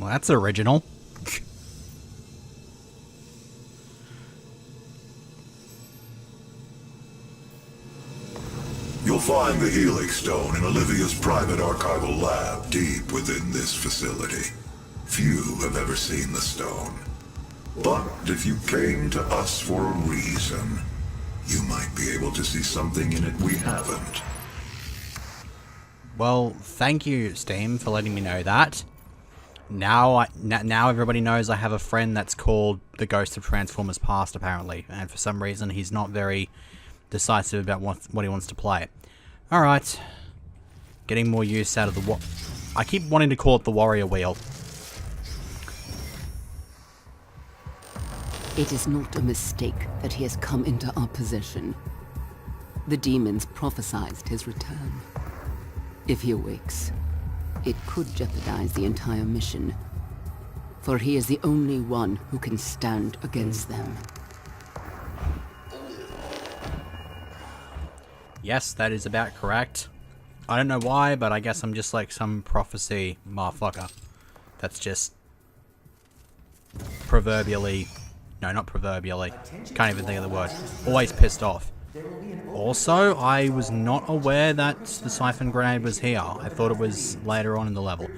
Well, that's original. You'll find the Helix Stone in Olivia's private archival lab deep within this facility. Few have ever seen the stone. But if you came to us for a reason, you might be able to see something in it we haven't. Well, thank you, Steam, for letting me know that. Now everybody knows I have a friend that's called the Ghost of Transformers Past, apparently. And for some reason, he's not very decisive about what he wants to play. Alright. Getting more use out of the I keep wanting to call it the Warrior Wheel. It is not a mistake that he has come into our possession. The demons prophesied his return. If he awakes, it could jeopardize the entire mission. For he is the only one who can stand against them. Yes, that is about correct. I don't know why, but I guess I'm just like some prophecy motherfucker. That's just proverbially... No, not proverbially. Can't even think of the word. Always pissed off. Also, I was not aware that the siphon grenade was here. I thought it was later on in the level.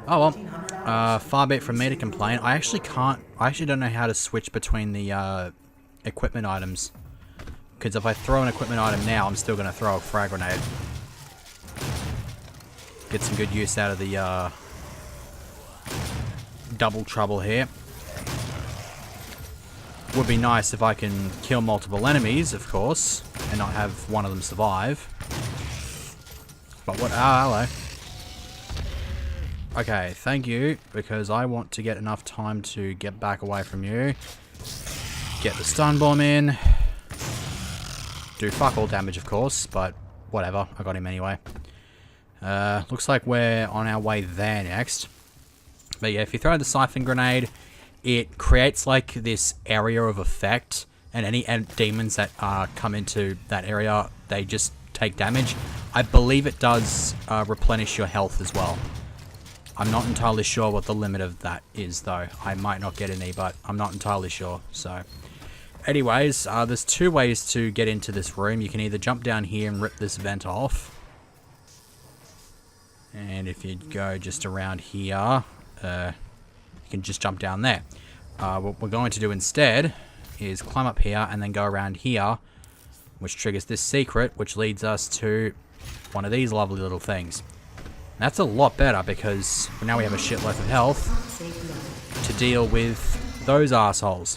Oh well. Far be it from me to complain. I actually don't know how to switch between the equipment items. Because if I throw an equipment item now, I'm still going to throw a frag grenade. Get some good use out of the double trouble here. Would be nice if I can kill multiple enemies, of course, and not have one of them survive. But what? Ah, hello. Okay, thank you, because I want to get enough time to get back away from you. Get the stun bomb in. Do fuck all damage, of course, but whatever. I got him anyway. Looks like we're on our way there next. But yeah, if you throw the siphon grenade, it creates like this area of effect, and any demons that come into that area, they just take damage. I believe it does replenish your health as well. I'm not entirely sure what the limit of that is though. I might not get any, but I'm not entirely sure. So anyways, there's two ways to get into this room. You can either jump down here and rip this vent off. And if you go just around here, you can just jump down there. What we're going to do instead is climb up here and then go around here, which triggers this secret, which leads us to one of these lovely little things. That's a lot better because now we have a shitload of health to deal with those assholes.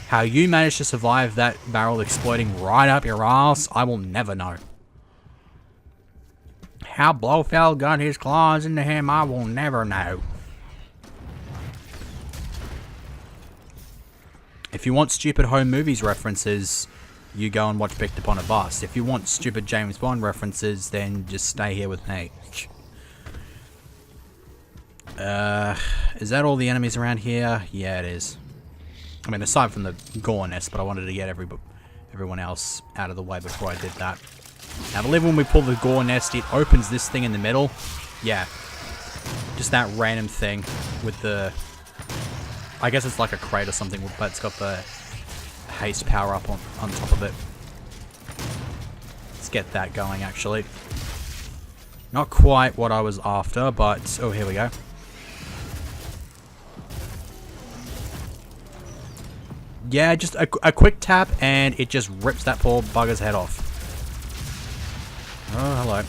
How you managed to survive that barrel exploding right up your ass, I will never know. How Blofeld got his claws into him, I will never know. If you want stupid home movies references, you go and watch Picked Up on a Bus. If you want stupid James Bond references, then just stay here with me. Is that all the enemies around here? Yeah, it is. I mean, aside from the gore nest, but I wanted to get everyone else out of the way before I did that. Now, I believe when we pull the gore nest, it opens this thing in the middle. Yeah. Just that random thing with the... I guess it's like a crate or something, but it's got the haste power up on top of it. Let's get that going, actually. Not quite what I was after, but... Oh, here we go. Yeah, just a quick tap, and it just rips that poor bugger's head off. Oh, hello.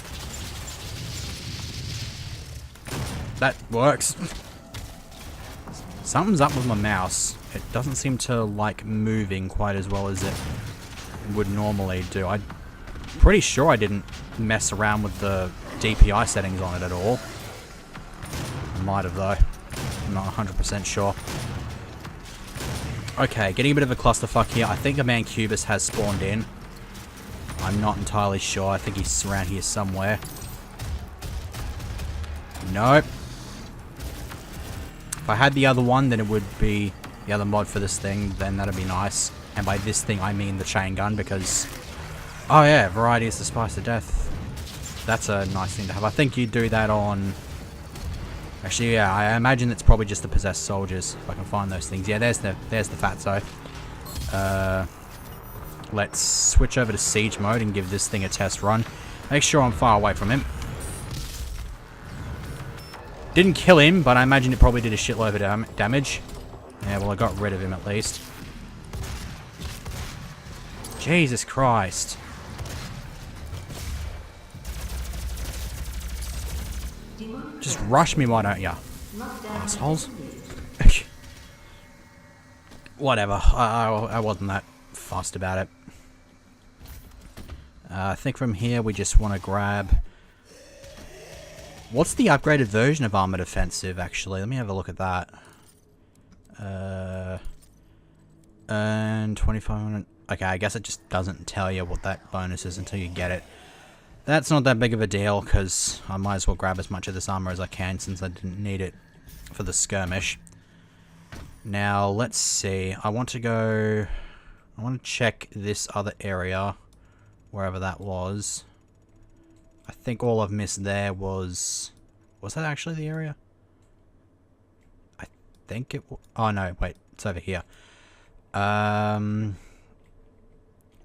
That works. Something's up with my mouse. It doesn't seem to like moving quite as well as it would normally do. I'm pretty sure I didn't mess around with the DPI settings on it at all. I might have though. I'm not 100% sure. Okay, getting a bit of a clusterfuck here. I think a Mancubus has spawned in. I'm not entirely sure. I think he's around here somewhere. Nope. If I had the other one, then it would be the other mod for this thing. Then that'd be nice. And by this thing, I mean the chain gun because... Oh yeah, variety is the spice of death. That's a nice thing to have. I think you do that on... Actually, yeah, I imagine it's probably just the possessed soldiers, if I can find those things. Yeah, there's the fatso. Let's switch over to siege mode and give this thing a test run. Make sure I'm far away from him. Didn't kill him, but I imagine it probably did a shitload of damage. Yeah, well, I got rid of him at least. Jesus Christ. Just rush me, why don't ya? Assholes. Whatever. I wasn't that fussed about it. I think from here we just want to grab... What's the upgraded version of Armored Offensive, actually? Let me have a look at that. And 2500... Okay, I guess it just doesn't tell you what that bonus is until you get it. That's not that big of a deal, because I might as well grab as much of this armor as I can, since I didn't need it for the skirmish. Now, let's see. I want to check this other area, wherever that was. I think all I've missed there was... Was that actually the area? I think it... Oh, no, wait. It's over here.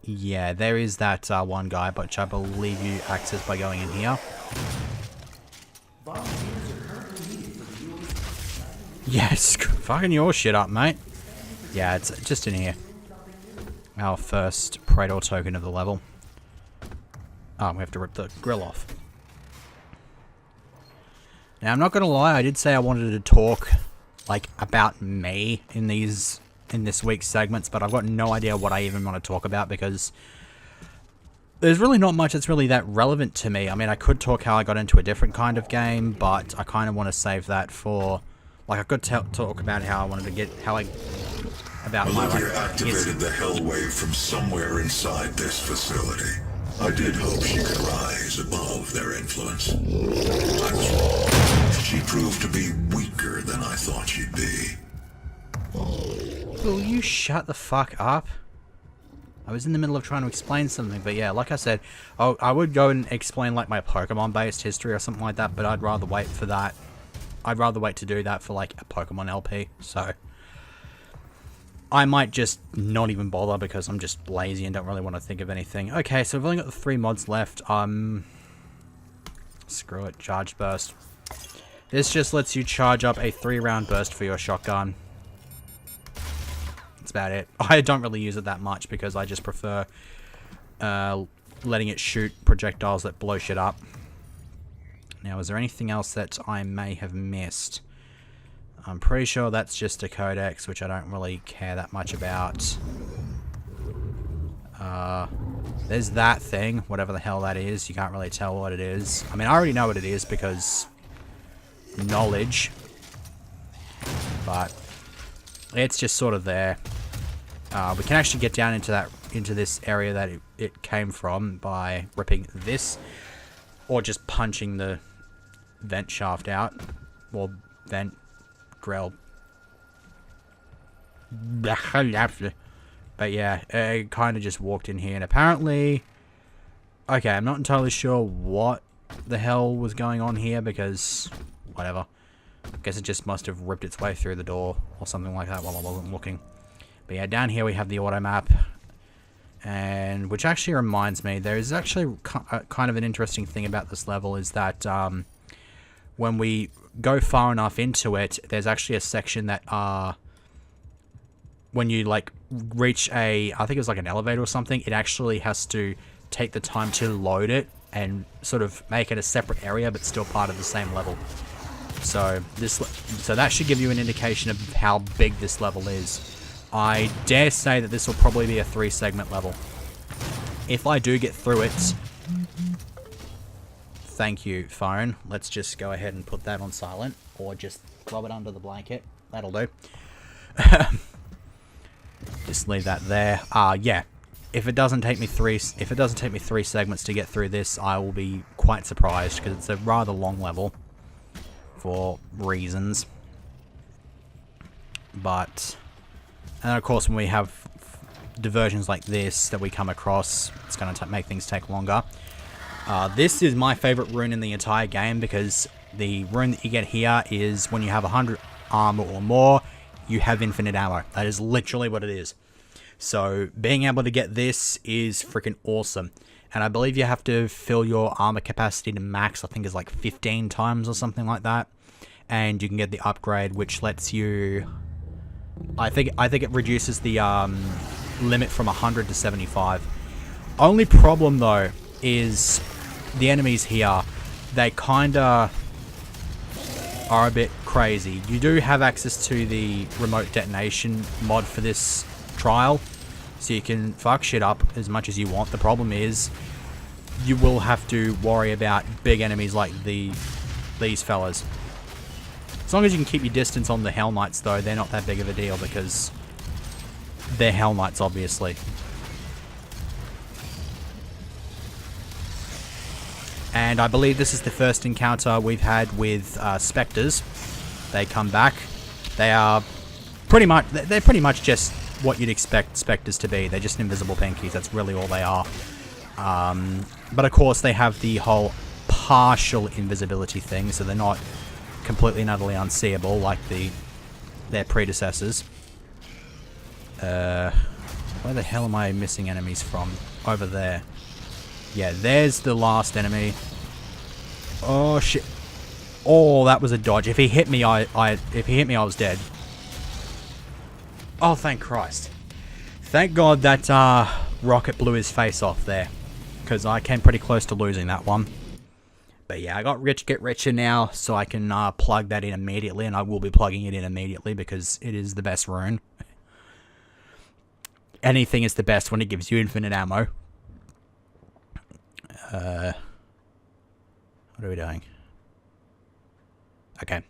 Yeah, there is that one guy, but I believe you access by going in here. Yes, fucking your shit up, mate. Yeah, it's just in here. Our first Praetor token of the level. Oh, we have to rip the grill off. Now, I'm not gonna lie, I did say I wanted to talk, like, about me in this week's segments, but I've got no idea what I even want to talk about, because there's really not much that's really that relevant to me. I mean, I could talk how I got into a different kind of game, but I kind of want to save that for... Like, I could talk about how I wanted to get... About my... Olivia activated the hell wave from somewhere inside this facility. I did hope she could rise above their influence. I was wrong. She proved to be weaker than I thought she'd be. Will you shut the fuck up? I was in the middle of trying to explain something, but yeah, like I said, I would go and explain like my Pokemon-based history or something like that, but I'd rather wait for that. I'd rather wait to do that for like a Pokemon LP, so... I might just not even bother because I'm just lazy and don't really want to think of anything. Okay, so we've only got the 3 mods left. Screw it, Charge Burst. This just lets you charge up a 3-round burst for your shotgun. That's about it. I don't really use it that much because I just prefer letting it shoot projectiles that blow shit up. Now, is there anything else that I may have missed? I'm pretty sure that's just a codex, which I don't really care that much about. There's that thing, whatever the hell that is. You can't really tell what it is. I mean, I already know what it is because knowledge. But it's just sort of there. We can actually get down into this area that it came from by ripping this, or just punching the vent shaft out, or vent grill. But yeah, I kind of just walked in here, and apparently, okay, I'm not entirely sure what the hell was going on here because whatever. I guess it just must have ripped its way through the door or something like that while I wasn't looking. But yeah, down here we have the auto map, and which actually reminds me, there is actually kind of an interesting thing about this level is that when we go far enough into it, there's actually a section that when you like reach I think it was like an elevator or something, it actually has to take the time to load it and sort of make it a separate area but still part of the same level. So that should give you an indication of how big this level is. I dare say that this will probably be a 3-segment level. If I do get through it... Thank you, phone. Let's just go ahead and put that on silent, or just throw it under the blanket. That'll do. Just leave that there. Yeah. If it doesn't take me 3 segments to get through this, I will be quite surprised because it's a rather long level for reasons. But, and of course, when we have diversions like this that we come across, it's going to make things take longer. This is my favorite rune in the entire game because The rune that you get here is when you have 100 armor or more, you have infinite ammo. That is literally what it is. So being able to get this is freaking awesome. And I believe you have to fill your armor capacity to max, I think is like 15 times or something like that. And you can get the upgrade, which lets you... I think it reduces the limit from 100 to 75. Only problem though is the enemies here, they kinda are a bit crazy. You do have access to the remote detonation mod for this trial, so you can fuck shit up as much as you want. The problem is you will have to worry about big enemies like these fellas. As long as you can keep your distance on the Hell Knights though, they're not that big of a deal because they're Hell Knights obviously. And I believe this is the first encounter we've had with Spectres. They come back. They're pretty much just what you'd expect Spectres to be. They're just invisible pinkies. That's really all they are. But of course they have the whole partial invisibility thing, so they're not completely and utterly unseeable like their predecessors. Where the hell am I missing enemies from? Over there. Yeah, there's the last enemy. Oh shit! Oh, that was a dodge. If he hit me, I was dead. Oh, thank Christ! Thank God that rocket blew his face off there, because I came pretty close to losing that one. But yeah, I got Rich Get Richer now, so I can plug that in immediately, and I will be plugging it in immediately because it is the best rune. Anything is the best when it gives you infinite ammo. What are we doing? Okay.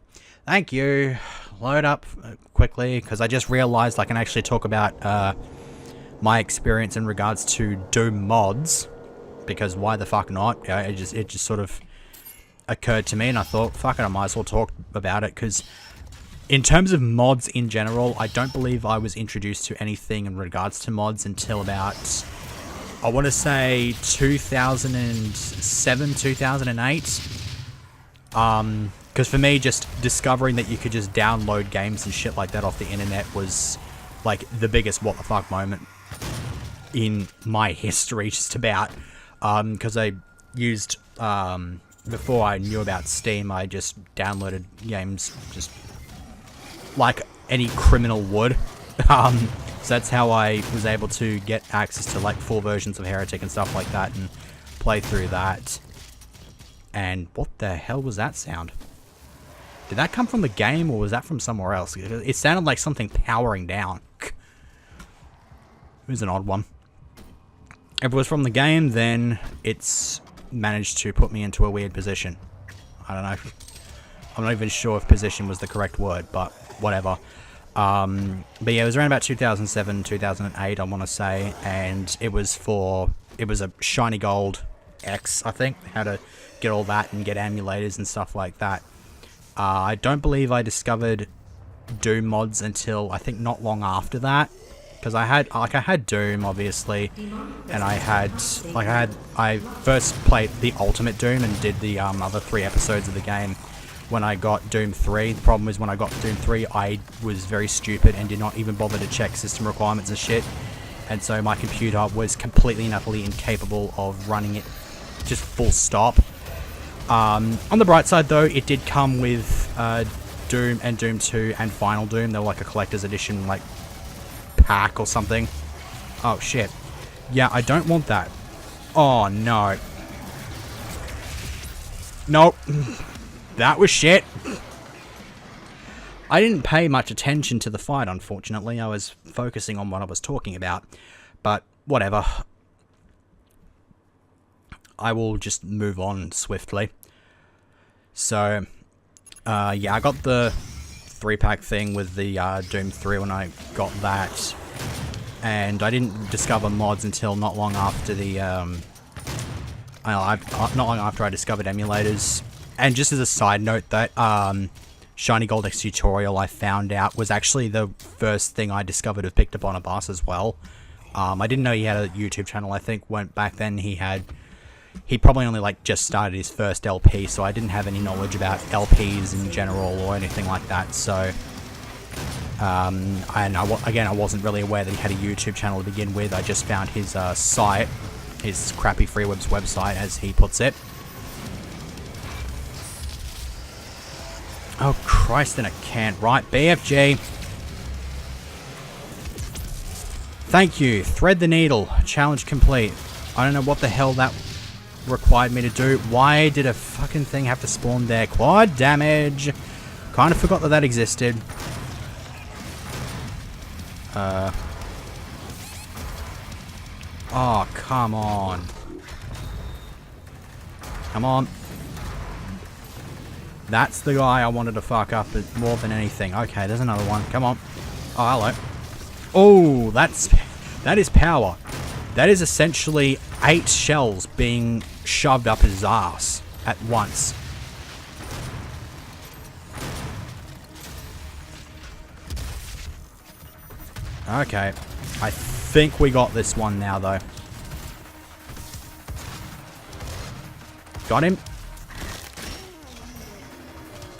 Thank you. Load up quickly, because I just realized I can actually talk about my experience in regards to Doom mods, because why the fuck not? Yeah, it just sort of occurred to me, and I thought, fuck it, I might as well talk about it, because in terms of mods in general, I don't believe I was introduced to anything in regards to mods until about, I want to say 2007, 2008. Because for me, just discovering that you could just download games and shit like that off the internet was like the biggest what the fuck moment in my history, just about. Because I used, before I knew about Steam, I just downloaded games just like any criminal would. So that's how I was able to get access to like full versions of Heretic and stuff like that and play through that. And what the hell was that sound? Did that come from the game or was that from somewhere else? It sounded like something powering down. It was an odd one. If it was from the game, then it's managed to put me into a weird position. I don't know. I'm not even sure if position was the correct word, but whatever. But yeah, it was around about 2007, 2008, I want to say, and it was a Shiny Gold X, I think, how to get all that and get emulators and stuff like that. I don't believe I discovered Doom mods until I think not long after that, because I had Doom obviously, and I first played the Ultimate Doom and did the other 3 episodes of the game when I got Doom 3. The problem is when I got Doom 3, I was very stupid and did not even bother to check system requirements and shit, and so my computer was completely and utterly incapable of running it just full stop. On the bright side though, it did come with Doom and Doom 2 and Final Doom. They were like a collector's edition like pack or something. Oh shit. Yeah, I don't want that. Oh no. Nope. That was shit. I didn't pay much attention to the fight, unfortunately. I was focusing on what I was talking about. But whatever. I will just move on swiftly. So, yeah, I got the 3-pack thing with the Doom 3 when I got that. And I didn't discover mods until not long after the, not long after I discovered emulators. And just as a side note, that Shiny Gold X tutorial I found out was actually the first thing I discovered of Picked Up on a Bus as well. I didn't know he had a YouTube channel. I think back then he had he probably only like just started his first LP, so I didn't have any knowledge about LPs in general or anything like that. So, and I wasn't really aware that he had a YouTube channel to begin with. I just found his site, his crappy Freewebs website, as he puts it. Oh Christ, in a can. Right, BFG. Thank you. Thread the needle. Challenge complete. I don't know what the hell that required me to do. Why did a fucking thing have to spawn there? Quad damage. Kind of forgot that that existed. Oh, come on. Come on. That's the guy I wanted to fuck up more than anything. Okay, there's another one. Come on. Oh, hello. Oh, that is power. That is essentially 8 shells being shoved up his ass at once. Okay. I think we got this one now, though. Got him.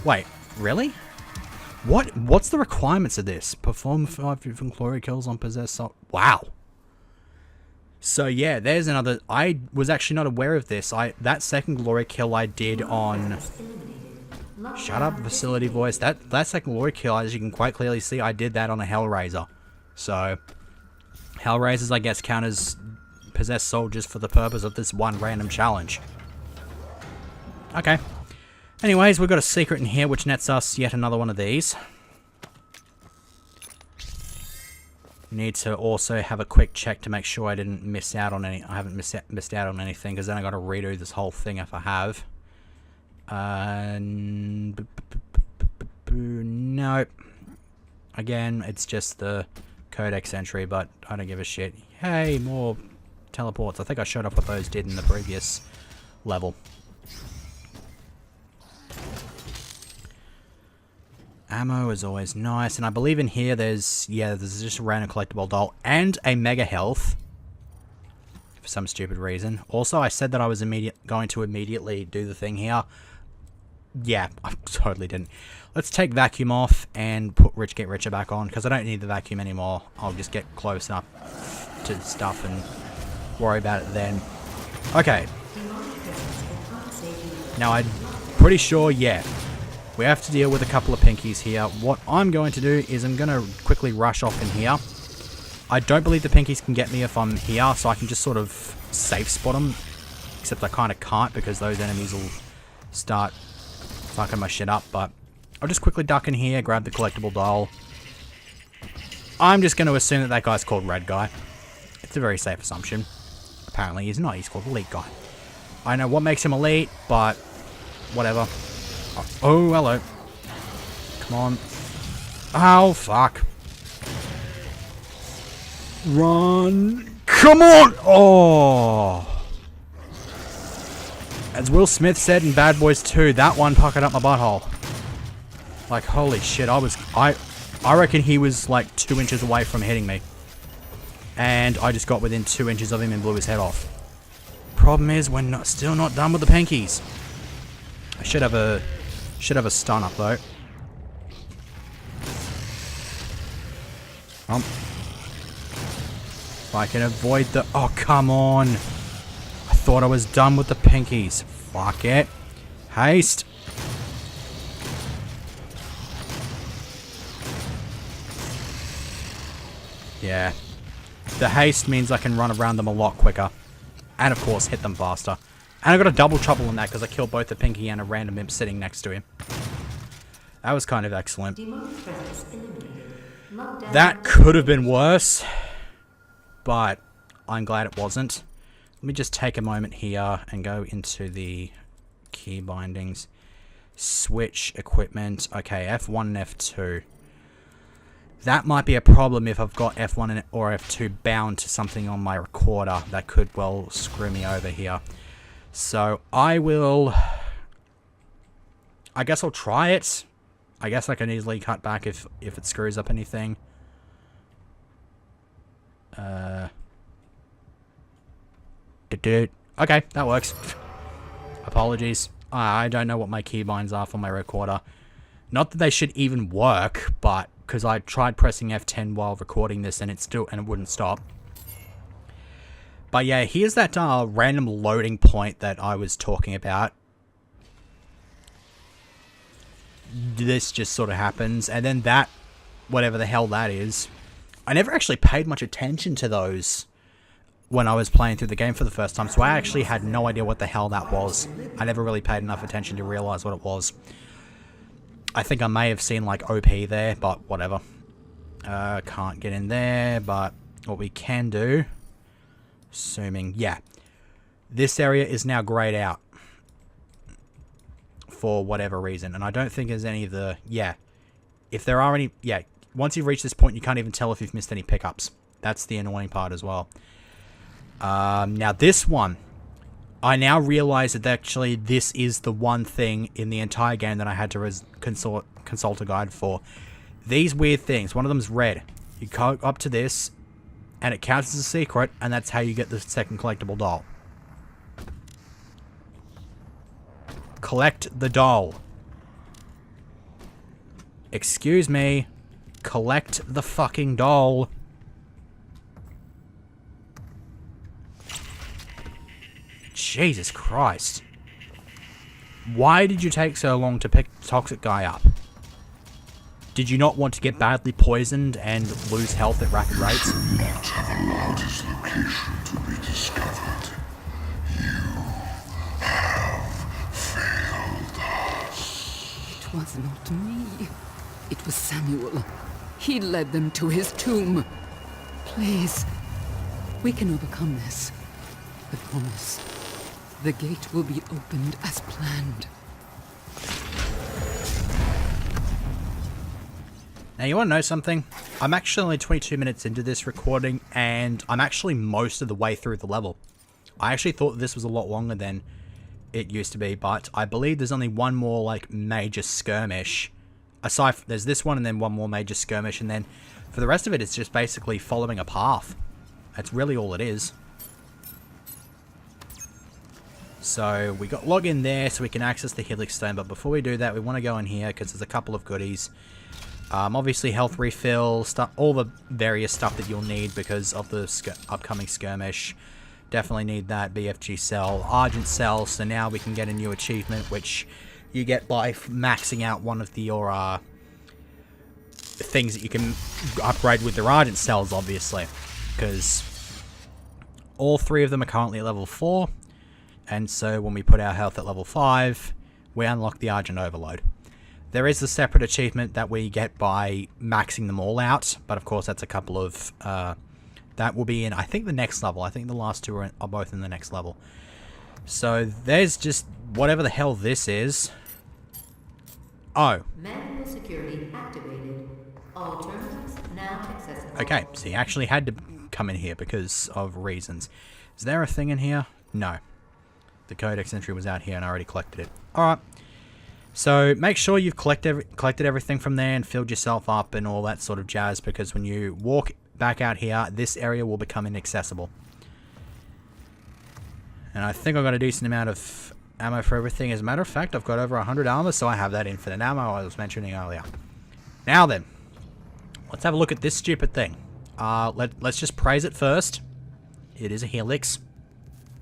Wait, really? What's the requirements of this? Perform 5 different glory kills on possessed soul. Wow. So yeah, there's another. I was actually not aware of this. That second glory kill I did on. Shut up, facility voice. That second glory kill, as you can quite clearly see, I did that on a Hellraiser. So Hellraisers, I guess, count as possessed soldiers for the purpose of this one random challenge. Okay. Anyways, we've got a secret in here which nets us yet another one of these. Need to also have a quick check to make sure I didn't miss out on any. I haven't missed out on anything, because then I got to redo this whole thing if I have. Nope. Again, it's just the codex entry, but I don't give a shit. Hey, more teleports. I think I showed off what those did in the previous level. Ammo is always nice, and I believe in here there's just a random collectible doll and a mega health for some stupid reason. Also, I said that I was going to immediately do the thing here. Yeah, I totally didn't. Let's take vacuum off and put Rich Get Richer back on, because I don't need the vacuum anymore. I'll just get close up to stuff and worry about it then. Okay. Now, I'm pretty sure, yeah, we have to deal with a couple of pinkies here. What I'm going to do is I'm going to quickly rush off in here. I don't believe the pinkies can get me if I'm here, so I can just sort of safe spot them. Except I kind of can't, because those enemies will start fucking my shit up. But I'll just quickly duck in here, grab the collectible doll. I'm just going to assume that that guy's called Red Guy. It's a very safe assumption. Apparently he's not. He's called Elite Guy. I know what makes him elite, but whatever. Oh, hello. Come on. Oh, fuck. Run. Come on! Oh. As Will Smith said in Bad Boys 2, that one puckered up my butthole. Like, holy shit, I reckon he was like 2 inches away from hitting me. And I just got within 2 inches of him and blew his head off. Problem is, we're still not done with the pinkies. I should have a stun up though. If I can avoid the... Oh, come on. I thought I was done with the pinkies. Fuck it. Haste. Yeah. The haste means I can run around them a lot quicker. And of course, hit them faster. And I got a double trouble in that because I killed both the pinky and a random imp sitting next to him. That was kind of excellent. That could have been worse, but I'm glad it wasn't. Let me just take a moment here and go into the key bindings. Switch equipment. Okay, F1 and F2. That might be a problem if I've got F1 or F2 bound to something on my recorder. That could well screw me over here. So I guess I'll try it. I guess I can easily cut back if it screws up anything. Okay, that works. Apologies. I don't know what my keybinds are for my recorder. Not that they should even work, but because I tried pressing F10 while recording this and it wouldn't stop. But yeah, here's that random loading point that I was talking about. This just sort of happens, and then that, whatever the hell that is, I never actually paid much attention to those when I was playing through the game for the first time, so I actually had no idea what the hell that was. I never really paid enough attention to realize what it was. I think I may have seen like OP there, but whatever. Can't get in there, but what we can do, assuming, yeah, this area is now grayed out for whatever reason, and I don't think there's any of the, yeah, if there are any, yeah, once you've reached this point, you can't even tell if you've missed any pickups. That's the annoying part as well. Now this one, I now realize that actually this is the one thing in the entire game that I had to consult a guide for. These weird things, one of them's red. You go up to this, and it counts as a secret, and that's how you get the second collectible doll. Collect the doll. Excuse me. Collect the fucking doll. Jesus Christ. Why did you take so long to pick the toxic guy up? Did you not want to get badly poisoned and lose health at rapid rates? You should not have allowed his location to be discovered. You have failed us. It was not me. It was Samuel. He led them to his tomb. Please, we can overcome this. I promise. The gate will be opened as planned. Now, you want to know something? I'm actually only 22 minutes into this recording, and I'm actually most of the way through the level. I actually thought this was a lot longer than it used to be, but I believe there's only one more, like, major skirmish. Aside from, there's this one and then one more major skirmish, and then for the rest of it, it's just basically following a path. That's really all it is. So, we got log in there so we can access the Helix Stone, but before we do that, we want to go in here because there's a couple of goodies. Obviously, health refill, stuff, all the various stuff that you'll need because of the upcoming skirmish. Definitely need that BFG cell, Argent cell, so now we can get a new achievement, which you get by maxing out one of your things that you can upgrade with the Argent cells, obviously. Because all three of them are currently at level 4. And so when we put our health at level 5, we unlock the Argent Overload. There is a separate achievement that we get by maxing them all out, but of course that's a couple of, that will be in, I think, the next level. I think the last two are both in the next level. So there's just whatever the hell this is. Oh. Manual security activated. All terminals now accessible. Okay, so you actually had to come in here because of reasons. Is there a thing in here? No. The codex entry was out here and I already collected it. Alright. So make sure you've collected everything from there and filled yourself up and all that sort of jazz, because when you walk back out here, this area will become inaccessible. And I think I've got a decent amount of ammo for everything. As a matter of fact, I've got over 100 armor, so I have that infinite ammo I was mentioning earlier. Now then, let's have a look at this stupid thing. Let's just praise it first. It is a Helix.